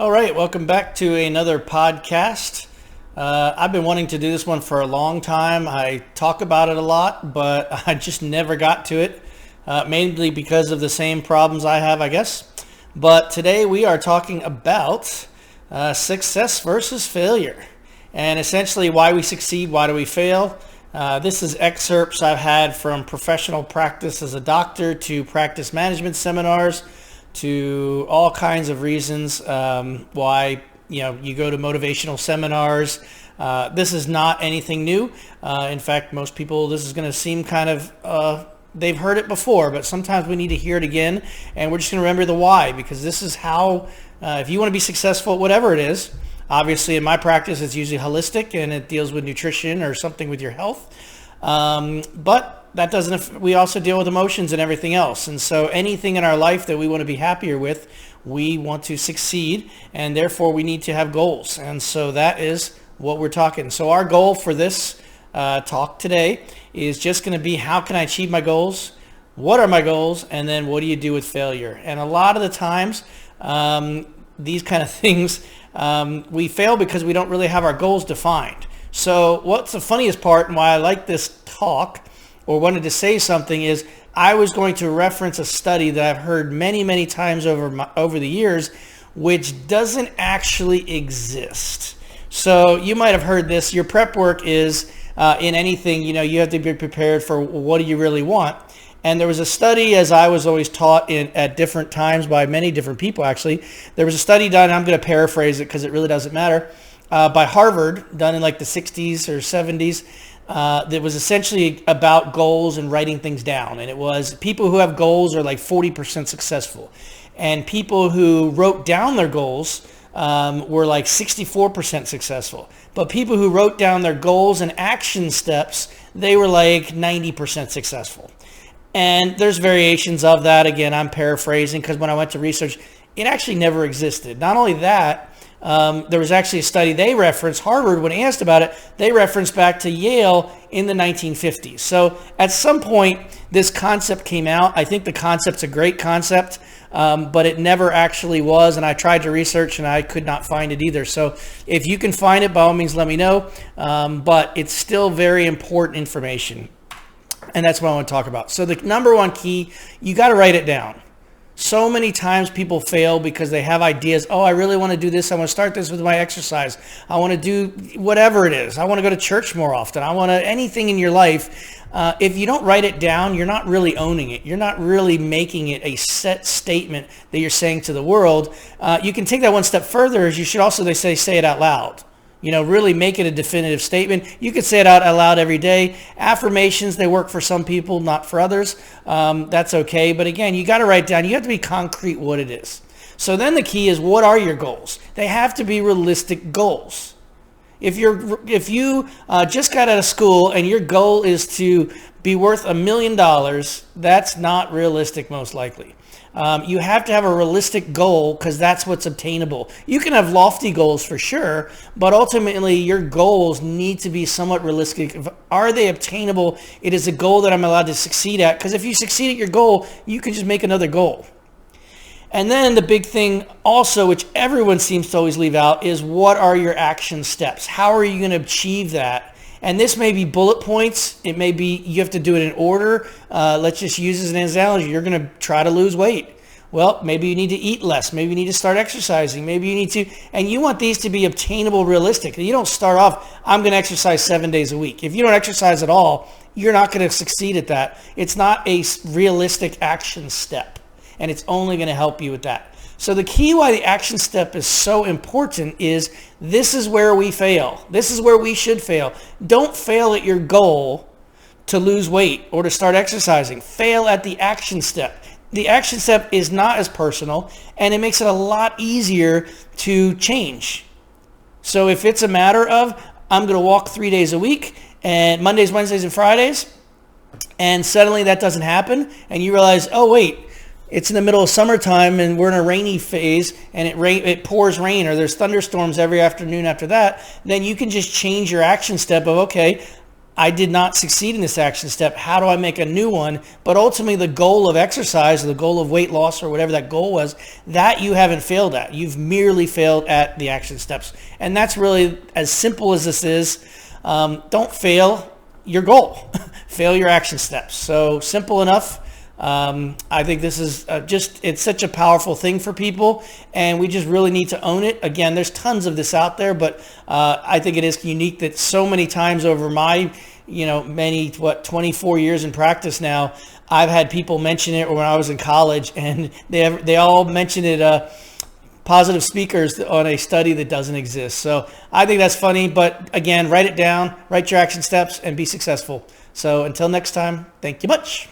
All right, welcome back to another podcast. I've been wanting to do this one for a long time. I talk about it a lot, but I just never got to it, mainly because of the same problems I have, I guess. But today we are talking about success versus failure, and essentially why we succeed, why do we fail. This is excerpts I've had from professional practice as a doctor to practice management seminars, to all kinds of reasons why you go to motivational seminars. This is not anything new. In fact, most people, this is going to seem kind of they've heard it before, but sometimes we need to hear it again, and we're just going to remember the why, because this is how if you want to be successful at whatever it is. Obviously, in my practice, it's usually holistic and it deals with nutrition or something with your health. But that doesn't, we also deal with emotions and everything else. And so anything in our life that we want to be happier with, we want to succeed, and therefore we need to have goals. And so that is what we're talking. So our goal for this talk today is just going to be, how can I achieve my goals? What are my goals? And then what do you do with failure? And a lot of the times, these kind of things, we fail because we don't really have our goals defined. So what's the funniest part, and why I like this talk or wanted to say something, is I was going to reference a study that I've heard many, many times over the years, which doesn't actually exist. So you might have heard this. Your prep work is in anything, you have to be prepared for what do you really want. And there was a study, as I was always taught at different times by many different people, actually. There was a study done, I'm going to paraphrase it because it really doesn't matter, by Harvard, done in like the 60s or 70s, that was essentially about goals and writing things down. And it was people who have goals are like 40% successful. And people who wrote down their goals were like 64% successful. But people who wrote down their goals and action steps, they were like 90% successful. And there's variations of that. Again, I'm paraphrasing because when I went to research, it actually never existed. Not only that, there was actually a study they referenced, Harvard, when asked about it, they referenced back to Yale in the 1950s. So at some point, this concept came out. I think the concept's a great concept, but it never actually was. And I tried to research and I could not find it either. So if you can find it, by all means, let me know. But it's still very important information. And that's what I want to talk about. So the number one key, you got to write it down. So many times people fail because they have ideas. Oh, I really want to do this. I want to start this with my exercise. I want to do whatever it is. I want to go to church more often. I want to, anything in your life. If you don't write it down, you're not really owning it. You're not really making it a set statement that you're saying to the world. You can take that one step further, as you should also, they say it out loud. Really make it a definitive statement. You could say it out loud every day. Affirmations, they work for some people, not for others. That's okay. But again, you got to write down. You have to be concrete what it is. So then the key is, what are your goals? They have to be realistic goals. If you just got out of school and your goal is to be worth $1 million, that's not realistic, most likely. You have to have a realistic goal, because that's what's obtainable. You can have lofty goals for sure, but ultimately your goals need to be somewhat realistic. Are they obtainable? It is a goal that I'm allowed to succeed at, because if you succeed at your goal, you can just make another goal. And then the big thing also, which everyone seems to always leave out, is what are your action steps? How are you going to achieve that? And this may be bullet points. It may be you have to do it in order. Let's just use as an analogy. You're going to try to lose weight. Well, maybe you need to eat less. Maybe you need to start exercising. Maybe you need to, and you want these to be obtainable, realistic. You don't start off, I'm going to exercise 7 days a week. If you don't exercise at all, you're not going to succeed at that. It's not a realistic action step, and it's only going to help you with that. So the key why the action step is so important is, this is where we fail. This is where we should fail. Don't fail at your goal to lose weight or to start exercising. Fail at the action step. The action step is not as personal, and it makes it a lot easier to change. So if it's a matter of, I'm going to walk 3 days a week, and Mondays, Wednesdays, and Fridays, and suddenly that doesn't happen, and you realize, oh wait, it's in the middle of summertime and we're in a rainy phase, and it pours rain, or there's thunderstorms every afternoon after that, then you can just change your action step of, okay, I did not succeed in this action step. How do I make a new one? But ultimately the goal of exercise, or the goal of weight loss, or whatever that goal was, that you haven't failed at. You've merely failed at the action steps. And that's really as simple as this is. Don't fail your goal. Fail your action steps. So simple enough. I think this is it's such a powerful thing for people, and we just really need to own it. Again, there's tons of this out there, but I think it is unique that so many times over my, 24 years in practice now, I've had people mention it, or when I was in college, and they all mention it, positive speakers on a study that doesn't exist. So I think that's funny, but again, write it down, write your action steps, and be successful. So until next time, thank you much.